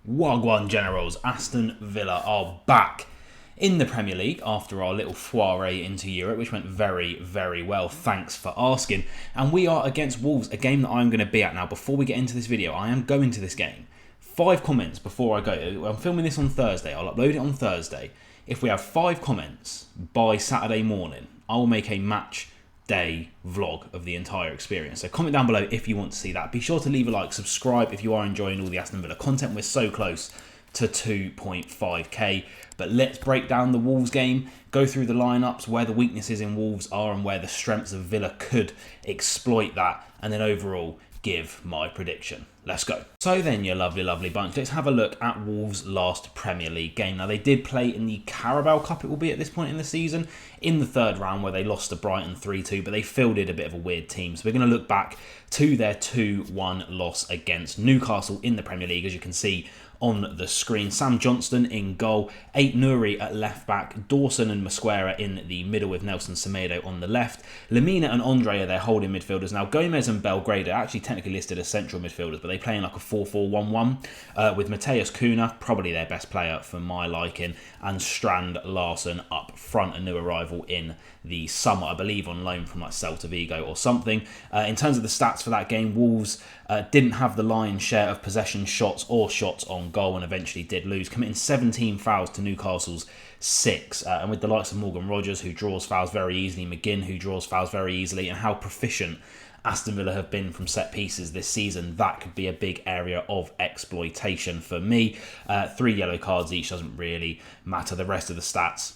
Wagwan Generals, Aston Villa are back in the Premier League after our little foray into Europe, which went very, very well. Thanks for asking. And we are against Wolves, a game that I'm going to be at. Now, before we get into this video, I am going to this game. 5 comments before I go. I'm filming this on Thursday. I'll upload it on Thursday. If we have 5 comments by Saturday morning, I will make a match day vlog of the entire experience. So comment down below if you want to see that. Be sure to leave a like, subscribe if you are enjoying all the Aston Villa content. We're so close to 2.5k. But let's break down the Wolves game, go through the lineups, where the weaknesses in Wolves are and where the strengths of Villa could exploit that, and then overall give my prediction. Let's go. So then, you lovely, lovely bunch, let's have a look at Wolves' last Premier League game. Now, they did play in the Carabao Cup, it will be at this point in the season, in the third round where they lost to Brighton 3-2, but they fielded a bit of a weird team. So we're going to look back to their 2-1 loss against Newcastle in the Premier League. As you can see on the screen, Sam Johnston in goal, Ait Nouri at left back, Dawson and Mosquera in the middle with Nelson Semedo on the left. Lemina and Andre are their holding midfielders. Now, Gomez and Belgrade are actually technically listed as central midfielders, but they play in like a 4-4-1-1 with Mateus Cunha, probably their best player for my liking, and Strand Larsen up front, a new arrival in the summer, I believe on loan from like Celta Vigo or something. In terms of the stats for that game, Wolves didn't have the lion's share of possession shots or shots on goal and eventually did lose, committing 17 fouls to Newcastle's 6. And with the likes of Morgan Rogers, who draws fouls very easily, McGinn, who draws fouls very easily, and how proficient Aston Villa have been from set pieces this season, that could be a big area of exploitation for me. 3 yellow cards each doesn't really matter. The rest of the stats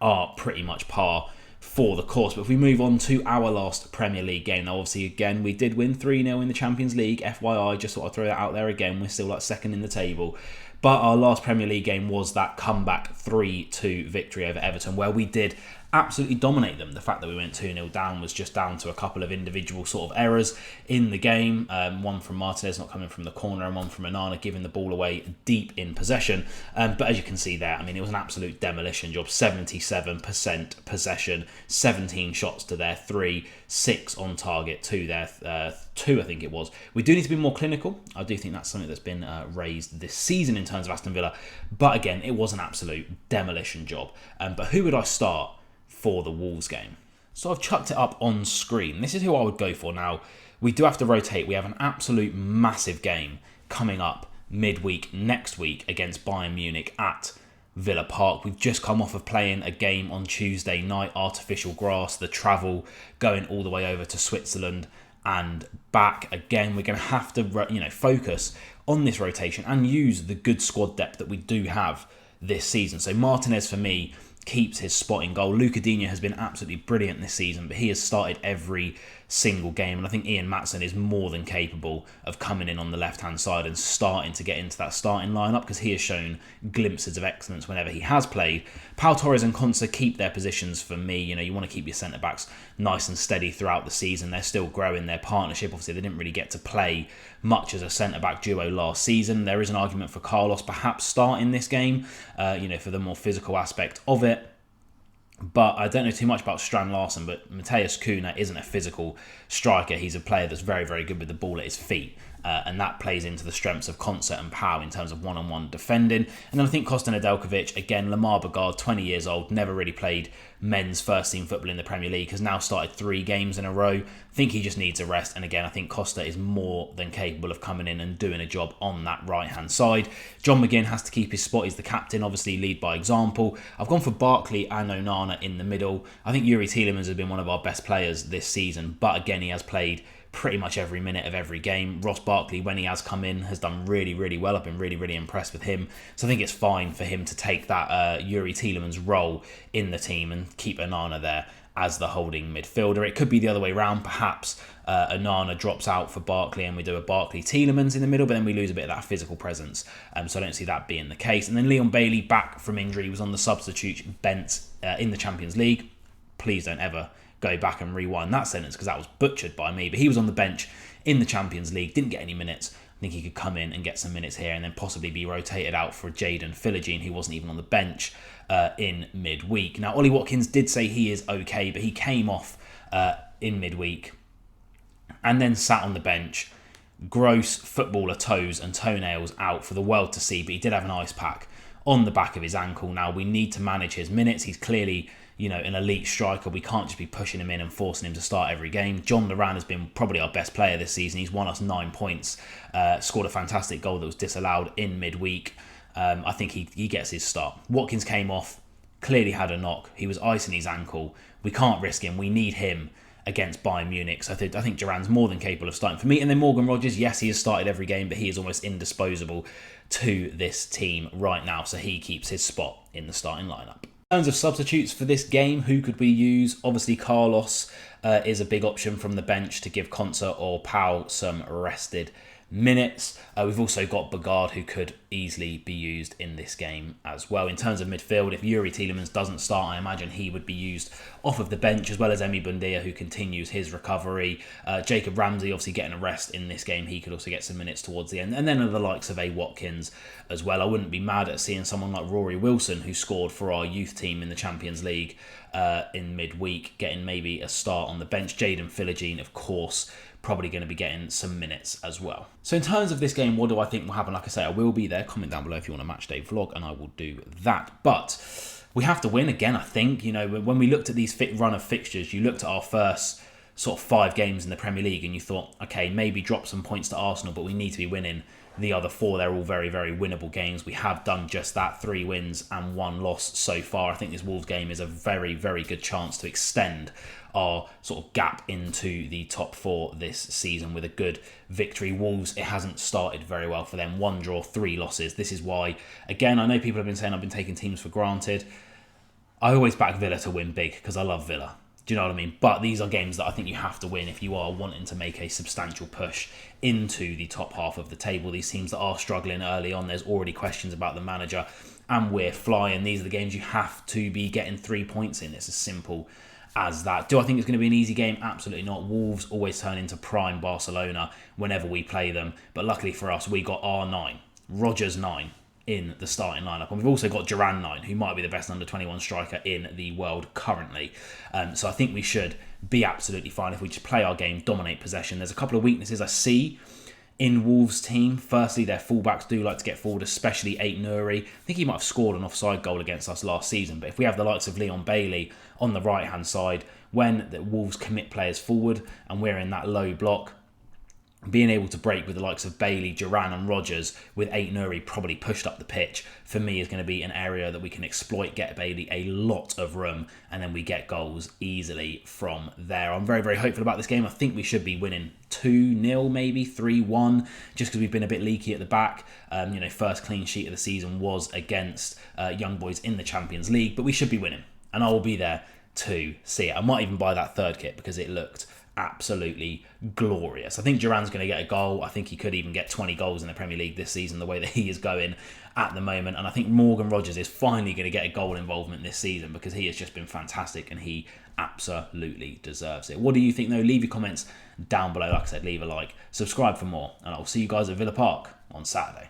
are pretty much par for the course. But if we move on to our last Premier League game, now obviously again we did win 3-0 in the Champions League, FYI, just thought I'd throw that out there again. We're still like second in the table, but our last Premier League game was that comeback 3-2 victory over Everton, where we did absolutely dominate them. The fact that we went 2-0 down was just down to a couple of individual sort of errors in the game. One from Martinez not coming from the corner and one from Onana giving the ball away deep in possession. But as you can see there, I mean, it was an absolute demolition job. 77% possession, 17 shots to their 3, 6 on target to their 2, I think it was. We do need to be more clinical. I do think that's something that's been raised this season in terms of Aston Villa. But again, it was an absolute demolition job. But who would I start for the Wolves game? So I've chucked it up on screen. This is who I would go for. Now, we do have to rotate. We have an absolute massive game coming up midweek next week against Bayern Munich at Villa Park. We've just come off of playing a game on Tuesday night, artificial grass, the travel going all the way over to Switzerland and back. Again, we're going to have to focus on this rotation and use the good squad depth that we do have this season. So Martinez, for me, keeps his spot in goal. Luca Digne has been absolutely brilliant this season, but he has started every single game, and I think Ian Maatsen is more than capable of coming in on the left-hand side and starting to get into that starting lineup, because he has shown glimpses of excellence whenever he has played. Pau Torres and Konsa keep their positions for me. You want to keep your centre-backs nice and steady throughout the season. They're still growing their partnership. Obviously, they didn't really get to play much as a centre-back duo last season. There is an argument for Carlos perhaps starting this game, for the more physical aspect of it. But I don't know too much about Strand Larsen, but Mateus Cunha isn't a physical striker. He's a player that's very, very good with the ball at his feet. And that plays into the strengths of Concert and Pau in terms of one-on-one defending. And then I think Kostan Nedeljkovic, again, Lamar Bagard, 20 years old, never really played men's first-team football in the Premier League, has now started 3 games in a row. I think he just needs a rest. And again, I think Costa is more than capable of coming in and doing a job on that right-hand side. John McGinn has to keep his spot. He's the captain, obviously lead by example. I've gone for Barkley and Onana in the middle. I think Yuri Tielemans has been one of our best players this season, but again, he has played pretty much every minute of every game. Ross Barkley, when he has come in, has done really, really well. I've been really, really impressed with him. So I think it's fine for him to take that Yuri Tielemans role in the team and keep Onana there as the holding midfielder. It could be the other way around. Perhaps Onana drops out for Barkley and we do a Barkley Tielemans in the middle, but then we lose a bit of that physical presence. So I don't see that being the case. And then Leon Bailey, back from injury, was on the substitute bench in the Champions League. Please don't ever go back and rewind that sentence, because that was butchered by me. But he was on the bench in the Champions League, didn't get any minutes. I think he could come in and get some minutes here and then possibly be rotated out for Jadon Philogene, who wasn't even on the bench in midweek. Now, Ollie Watkins did say he is okay, but he came off in midweek and then sat on the bench gross footballer toes and toenails out for the world to see, but he did have an ice pack on the back of his ankle. Now, we need to manage his minutes. He's clearly, an elite striker. We can't just be pushing him in and forcing him to start every game. John Duran has been probably our best player this season. He's won us 9 points, scored a fantastic goal that was disallowed in midweek. I think he gets his start. Watkins came off, clearly had a knock. He was icing his ankle. We can't risk him. We need him against Bayern Munich. So I think Duran's more than capable of starting for me. And then Morgan Rogers, yes, he has started every game, but he is almost indisposable to this team right now. So he keeps his spot in the starting lineup. In terms of substitutes for this game, who could we use? Obviously, Carlos is a big option from the bench to give Concert or Pau some rested minutes. We've also got Bagard, who could easily be used in this game as well. In terms of midfield, if Yuri Tielemans doesn't start, I imagine he would be used off of the bench, as well as Emi Buendia, who continues his recovery. Jacob Ramsey obviously getting a rest in this game. He could also get some minutes towards the end. And then the likes of A. Watkins as well. I wouldn't be mad at seeing someone like Rory Wilson, who scored for our youth team in the Champions League in midweek, getting maybe a start on the bench. Jaden Philogene, of course, probably going to be getting some minutes as well. So in terms of this game, what do I think will happen? Like I say, I will be there. Comment down below if you want a match day vlog, and I will do that. But we have to win again, I think. When we looked at these run of fixtures, you looked at our first sort of 5 games in the Premier League and you thought, okay, maybe drop some points to Arsenal, but we need to be winning the other 4. They're all very, very winnable games. We have done just that, 3 wins and 1 loss so far. I think this Wolves game is a very, very good chance to extend our sort of gap into the top 4 this season with a good victory. Wolves, it hasn't started very well for them. 1 draw, 3 losses. This is why, again, I know people have been saying I've been taking teams for granted. I always back Villa to win big because I love Villa. Do you know what I mean? But these are games that I think you have to win if you are wanting to make a substantial push into the top half of the table. These teams that are struggling early on, there's already questions about the manager, and we're flying. These are the games you have to be getting 3 points in. It's as simple as that. Do I think it's going to be an easy game? Absolutely not. Wolves always turn into prime Barcelona whenever we play them. But luckily for us, we got R9, Rogers 9 in the starting lineup. And we've also got Duran 9, who might be the best under-21 striker in the world currently. So I think we should be absolutely fine if we just play our game, dominate possession. There's a couple of weaknesses I see in Wolves' team. Firstly, their fullbacks do like to get forward, especially Ait-Nouri. I think he might have scored an offside goal against us last season, but if we have the likes of Leon Bailey on the right-hand side, when the Wolves commit players forward and we're in that low block, being able to break with the likes of Bailey, Duran and Rogers with Ait-Nouri probably pushed up the pitch, for me is going to be an area that we can exploit, get Bailey a lot of room, and then we get goals easily from there. I'm very, very hopeful about this game. I think we should be winning 2-0, maybe 3-1, just because we've been a bit leaky at the back. First clean sheet of the season was against Young Boys in the Champions League, but we should be winning, and I will be there to see it. I might even buy that third kit because it looked absolutely glorious. I think Duran's going to get a goal. I think he could even get 20 goals in the Premier League this season, the way that he is going at the moment. And I think Morgan Rogers is finally going to get a goal involvement this season because he has just been fantastic and he absolutely deserves it. What do you think though? Leave your comments down below. Like I said, leave a like, subscribe for more, and I'll see you guys at Villa Park on Saturday.